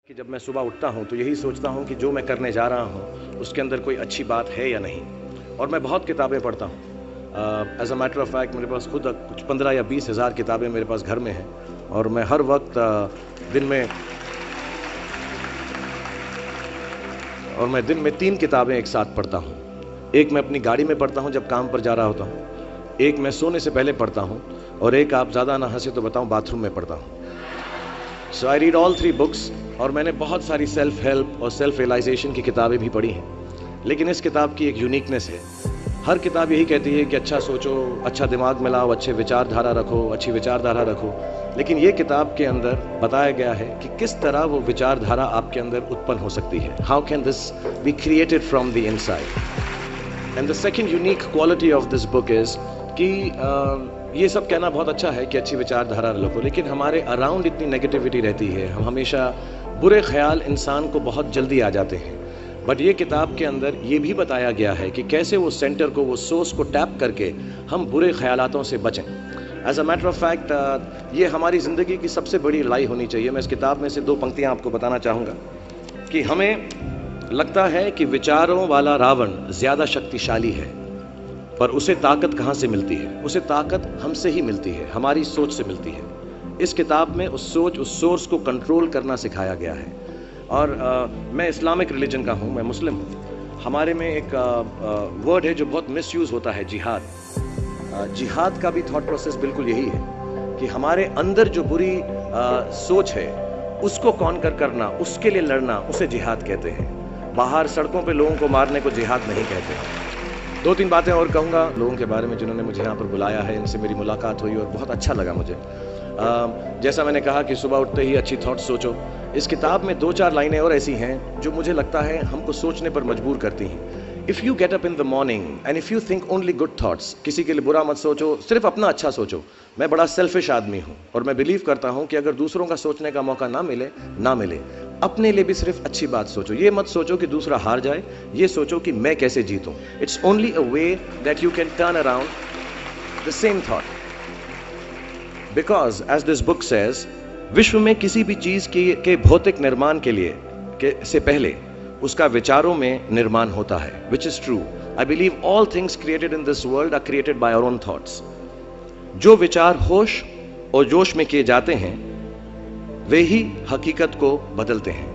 कि जब मैं सुबह उठता हूँ तो यही सोचता हूँ कि जो मैं करने जा रहा हूँ उसके अंदर कोई अच्छी बात है या नहीं। और मैं बहुत किताबें पढ़ता हूँ। As a matter of fact मेरे पास खुद कुछ 15 या 20 हज़ार किताबें मेरे पास घर में हैं। और मैं हर वक्त दिन में 3 किताबें एक साथ पढ़ता हूँ। एक मैं अपनी गाड़ी में पढ़ता हूँ जब काम पर जा रहा होता हूँ, एक मैं सोने से पहले पढ़ता हूँ, और एक, आप ज़्यादा ना हंसे तो बताऊँ, बाथरूम में पढ़ता हूँ। सो आई रीड ऑल 3 बुक्स। और मैंने बहुत सारी सेल्फ हेल्प और सेल्फ रियलाइजेशन की किताबें भी पढ़ी हैं, लेकिन इस किताब की एक यूनिकनेस है। हर किताब यही कहती है कि अच्छा सोचो, अच्छा दिमाग में लाओ, अच्छे विचारधारा रखो, अच्छी विचारधारा रखो। लेकिन ये किताब के अंदर बताया गया है कि किस तरह वो विचारधारा आपके अंदर उत्पन्न हो सकती है। How can this be created from the inside. And the second unique quality of this book is कि ये सब कहना बहुत अच्छा है कि अच्छी विचारधारा रखो, लेकिन हमारे अराउंड इतनी नेगेटिविटी रहती है, हम हमेशा बुरे ख्याल इंसान को बहुत जल्दी आ जाते हैं। बट ये किताब के अंदर ये भी बताया गया है कि कैसे वो सेंटर को, वो सोर्स को टैप करके हम बुरे ख्यालातों से बचें। As a matter of fact ये हमारी ज़िंदगी की सबसे बड़ी लड़ाई होनी चाहिए। मैं इस किताब में से 2 पंक्तियाँ आपको बताना चाहूँगा कि हमें लगता है कि विचारों वाला रावण ज़्यादा शक्तिशाली है, पर उसे ताकत कहाँ से मिलती है? उसे ताकत हमसे ही मिलती है, हमारी सोच से मिलती है। इस किताब में उस सोच, उस सोर्स को कंट्रोल करना सिखाया गया है। और मैं इस्लामिक रिलीजन का हूँ, मैं मुस्लिम हूँ। हमारे में एक वर्ड है जो बहुत मिसयूज़ होता है, जिहाद। जिहाद का भी थॉट प्रोसेस बिल्कुल यही है कि हमारे अंदर जो बुरी सोच है उसको कॉन्कर करना, उसके लिए लड़ना, उसे जिहाद कहते हैं। बाहर सड़कों पे लोगों को मारने को जिहाद नहीं कहते। 2-3 बातें और कहूँगा लोगों के बारे में जिन्होंने मुझे यहाँ पर बुलाया है, इनसे मेरी मुलाकात हुई और बहुत अच्छा लगा मुझे। जैसा मैंने कहा कि सुबह उठते ही अच्छी थॉट्स सोचो। इस किताब में 2-4 लाइनें और ऐसी हैं जो मुझे लगता है हमको सोचने पर मजबूर करती हैं। If you get up in the morning and if you think only good thoughts, किसी के लिए बुरा मत सोचो, सिर्फ अपना अच्छा सोचो। मैं बड़ा सेल्फिश आदमी हूँ और मैं बिलीव करता हूँ कि अगर दूसरों का सोचने का मौका ना मिले, अपने लिए भी सिर्फ अच्छी बात सोचो। ये मत सोचो कि दूसरा हार जाए, ये सोचो कि मैं कैसे जीतूँ। It's only a way that you can turn around the same thought. Because as this book says, विश्व में किसी भी चीज के भौतिक निर्माण से पहले उसका विचारों में निर्माण होता है, which is true. I believe all things created in this world are created by our own thoughts. जो विचार होश और जोश में किए जाते हैं वे ही हकीकत को बदलते हैं।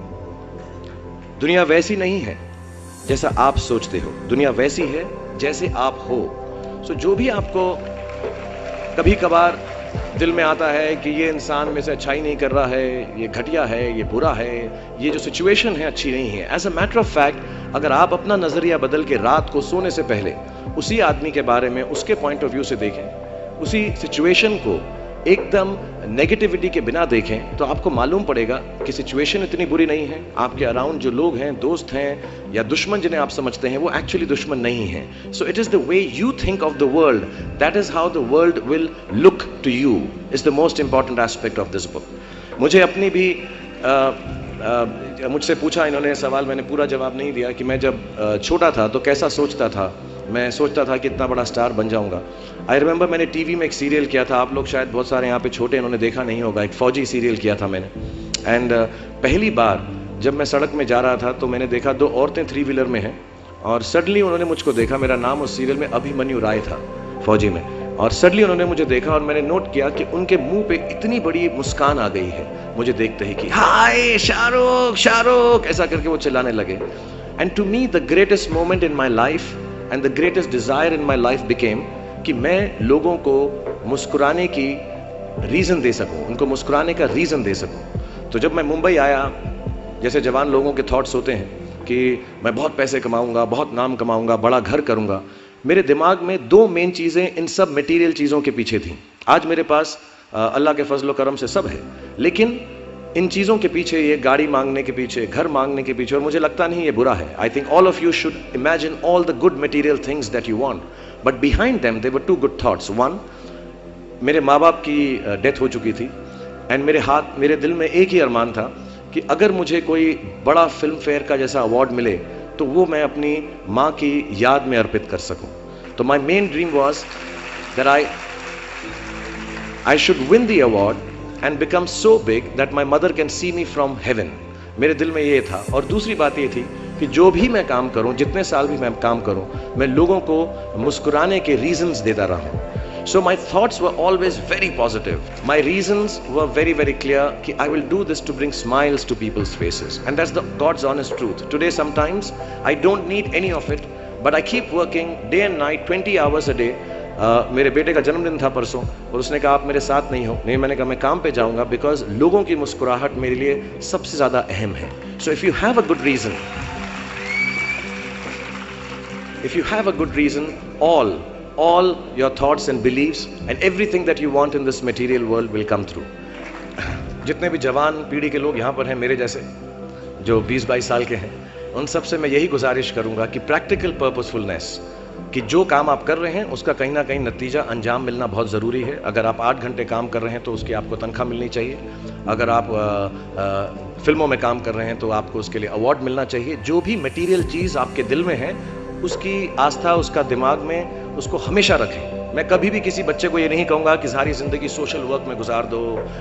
दुनिया वैसी नहीं है जैसा आप सोचते हो, दुनिया वैसी है जैसे आप हो। सो जो भी आपको कभी कभार दिल में आता है कि ये इंसान में से अच्छाई नहीं कर रहा है, ये घटिया है, ये बुरा है, ये जो सिचुएशन है अच्छी नहीं है, as a matter of fact अगर आप अपना नजरिया बदल के रात को सोने से पहले उसी आदमी के बारे में उसके पॉइंट ऑफ व्यू से देखें, उसी सिचुएशन को एकदम नेगेटिविटी के बिना देखें, तो आपको मालूम पड़ेगा कि सिचुएशन इतनी बुरी नहीं है। आपके अराउंड जो लोग हैं, दोस्त हैं या दुश्मन जिन्हें आप समझते हैं, वो एक्चुअली दुश्मन नहीं है। So it is the way you think of the world, that is how the world will look to you, is the most important aspect of this book. मुझे अपनी भी मुझसे पूछा इन्होंने सवाल, मैंने पूरा जवाब नहीं दिया कि मैं जब छोटा था तो कैसा सोचता था। मैं सोचता था कि इतना बड़ा स्टार बन जाऊंगा। आई रिमेंबर मैंने टीवी में एक सीरियल किया था, आप लोग शायद बहुत सारे यहाँ पे छोटे इन्होंने देखा नहीं होगा, एक फौजी सीरियल किया था मैंने। एंड पहली बार जब मैं सड़क में जा रहा था तो मैंने देखा 2 औरतें 3 व्हीलर में हैं, और सडनली उन्होंने मुझको देखा। मेरा नाम उस सीरियल में अभिमन्यु राय था, फौजी में। और सडनली उन्होंने मुझे देखा और मैंने नोट किया कि उनके मुंह पे इतनी बड़ी मुस्कान आ गई है मुझे देखते ही कि हाय शाहरुख शाहरुख, ऐसा करके वो चिल्लाने लगे। And to me the greatest moment in my life and the greatest desire in my life became कि मैं लोगों को मुस्कुराने की रीज़न दे सकूं, उनको मुस्कुराने का रीज़न दे सकूं। तो जब मैं मुंबई आया, जैसे जवान लोगों के थॉट्स होते हैं कि मैं बहुत पैसे कमाऊंगा, बहुत नाम कमाऊंगा, बड़ा घर करूंगा, मेरे दिमाग में 2 मेन चीज़ें इन सब मटेरियल चीज़ों के पीछे थी। आज मेरे पास अल्लाह के फजल करम से सब है, लेकिन इन चीज़ों के पीछे, ये गाड़ी मांगने के पीछे, घर मांगने के पीछे, और मुझे लगता नहीं ये बुरा है। I think all of you should imagine all the good material things that you want, but behind them there were 2 good thoughts. 1, मेरे माँ बाप की डेथ हो चुकी थी, एंड मेरे दिल में एक ही अरमान था कि अगर मुझे कोई बड़ा फिल्म फेयर का जैसा अवार्ड मिले तो वो मैं अपनी माँ की याद में अर्पित कर सकूं। तो my main dream was that I should win the award and become so big that my mother can see me from heaven. मेरे दिल में ये था। और दूसरी बात ये थी कि जो भी मैं काम करूं, जितने साल भी मैं काम करूं, मैं लोगों को मुस्कुराने के रीजंस देता रहा हूं। So my thoughts were always very positive. My reasons were very, very clear कि I will do this to bring smiles to people's faces. And that's the God's honest truth. Today sometimes I don't need any of it, but I keep working day and night, 20 hours a day. मेरे बेटे का जन्मदिन था परसों और उसने कहा आप मेरे साथ नहीं हो। नहीं, मैंने कहा मैं काम पे जाऊंगा, बिकॉज लोगों की मुस्कुराहट मेरे लिए सबसे ज़्यादा अहम है। So if you have a good reason, if you have a good reason, all your thoughts and beliefs and everything that you want in this material world will come through. जितने भी जवान पीढ़ी के लोग यहाँ पर हैं मेरे जैसे, जो 20-22 साल के हैं, उन सब से मैं यही गुजारिश करूँगा कि प्रैक्टिकल पर्पसफुलनेस, कि जो काम आप कर रहे हैं उसका कहीं ना कहीं नतीजा अंजाम मिलना बहुत ज़रूरी है। अगर आप 8 घंटे काम कर रहे हैं तो उसकी आपको तनख्वाह मिलनी चाहिए। अगर आप फिल्मों में काम कर रहे हैं तो आपको उसके लिए अवार्ड मिलना चाहिए। जो भी मटीरियल चीज़ आपके दिल में है उसकी आस्था, उसका दिमाग में, उसको हमेशा रखें। मैं कभी भी किसी बच्चे को ये नहीं कहूँगा कि सारी ज़िंदगी सोशल वर्क में गुजार दो,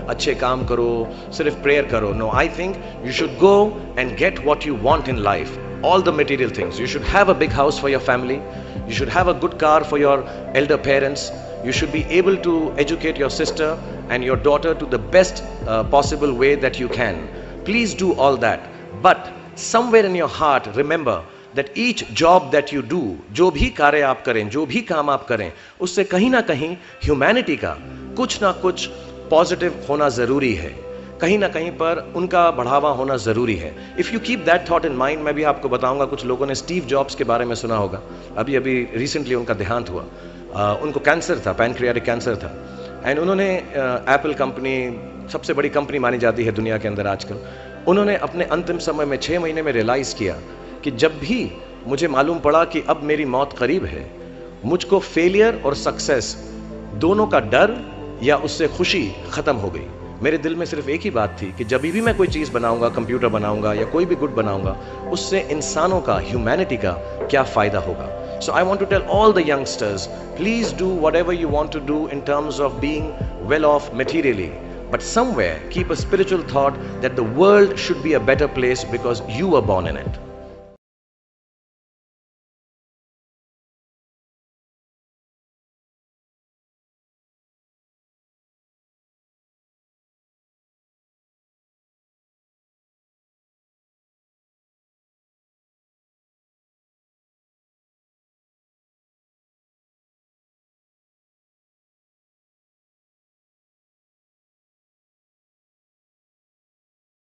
अच्छे काम करो, सिर्फ प्रेयर करो। No, I think you should go and get what you want in life, all the material things. You should have a big house for your family. You should have a good car for your elder parents. You should be able to educate your sister and your daughter to the best possible way that you can. Please do all that. But somewhere in your heart, remember that each job that you do, जो भी कार्य आप करें, जो भी काम आप करें, उससे कहीं ना कहीं ह्यूमैनिटी का कुछ ना कुछ पॉजिटिव होना ज़रूरी है। कहीं ना कहीं पर उनका बढ़ावा होना ज़रूरी है। If you keep that thought in mind, मैं भी आपको बताऊंगा, कुछ लोगों ने स्टीव जॉब्स के बारे में सुना होगा। अभी रिसेंटली उनका देहांत हुआ। उनको कैंसर था, पैनक्रियाटिक कैंसर था। एंड उन्होंने एप्पल कंपनी, सबसे बड़ी कंपनी मानी जाती है दुनिया के अंदर आजकल, उन्होंने अपने अंतिम समय में 6 महीने में रियलाइज़ किया कि जब भी मुझे मालूम पड़ा कि अब मेरी मौत करीब है, मुझको फेलियर और सक्सेस दोनों का डर या उससे खुशी ख़त्म हो गई। मेरे दिल में सिर्फ एक ही बात थी कि जब भी मैं कोई चीज़ बनाऊंगा, कंप्यूटर बनाऊंगा या कोई भी गुड बनाऊंगा, उससे इंसानों का, ह्यूमैनिटी का क्या फ़ायदा होगा। So I want to tell all the youngsters, please do whatever you want to do in terms of being well off materially, but somewhere keep a spiritual thought that the world should be a better place because you were born in it.